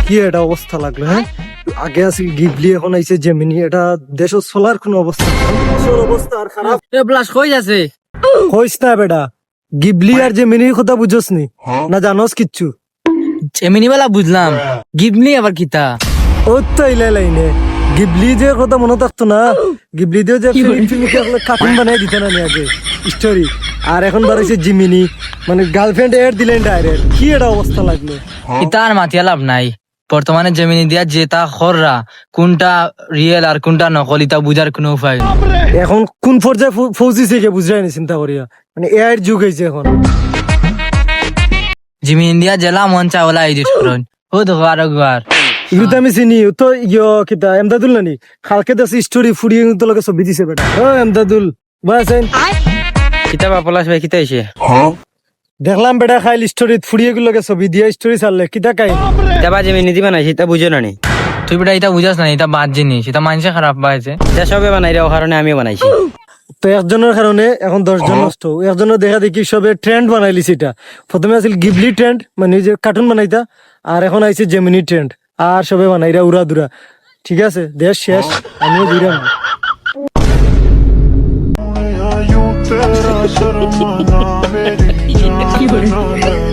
কি এটা অবস্থা লাগলো? হ্যাঁ, আগে আছিল গিবলি, এখন আইছে জেমিনি। এটা দেশ চলার কোন অবস্থা নাই। দেশের অবস্থা আর খারাপ এ প্লাস কই আছে হইস না বেটা। গিবলি আর জেমিনির কথা বুঝছস নি? না জানোস কিচ্ছু? এমনি বেলা বুঝলাম গিবনি আবার কিতা ও তো ইলাই লাইনে গিবলি যে কথা মনে থাকতো না। গিবলি দিয়ে যে কার্টুন বানাই দিতে না নি আগে স্টোরি, আর এখন বাড়াইছে জিমিনি, মানে গার্লফ্রেন্ড এর দিলেন ডাইরেক্ট। কি এটা অবস্থা লাগলো? ইতা আর মাতিয়া লাভ নাই। বর্তমানে জেমিনি দিয়া যেটা খররা কোনটা রিয়েল আর কোনটা নকল ইতা বুঝার কোনো উপায় নেই। এখন কোন পর্যায়ে পৌঁছিছে কে বুঝাই নি চিন্তা করিয়া, মানে এআইয়ের যুগ হয়েছে এখন। জেমিনি দিয়া জেলা মন চাওলা এডিট করুন ও দেখো আর একবার এগুলো তো আমি চিনি। ও তো কিতা এমদাদুল নানি, কালকে দেখছি স্টোরি ফুরিয়ে তো লোকে ছবি দিছে বেটা। ও এমদাদুল বয়াছেন? কিতাবা পলাশ ভাই কিতা হইছে দেখলাম বেটা খাইল স্টোরি ফুরিয়ে গুলোকে ছবি দিয়ে স্টোরি ছাড়লে কিতা কাই। যাবা জেমিনি দি বানাইছে তা বুঝো না নি, তুই বেটা এটা বুঝাস না, এটা বাদ জিনিস, এটা মানুষে খারাপ পাইছে। যা সবে বানাই রে, ও কারণে আমিও বানাইছি। তো একজনের কারণে এখন 10 জন নষ্ট। একজনের দেখা দেখি সবে ট্রেন্ড বানাইলিছে। এটা প্রথমে আছিল গিবলি ট্রেন্ড, মানে যে কার্টুন বানাইতা, আর এখন আইছে জেমিনি ট্রেন্ড, আর সবে বানাইরা উড়া দুরা। ঠিক আছে, দেশ শেষ, আমিও দুইরা। यूं तेरा शर्माना मेरी जान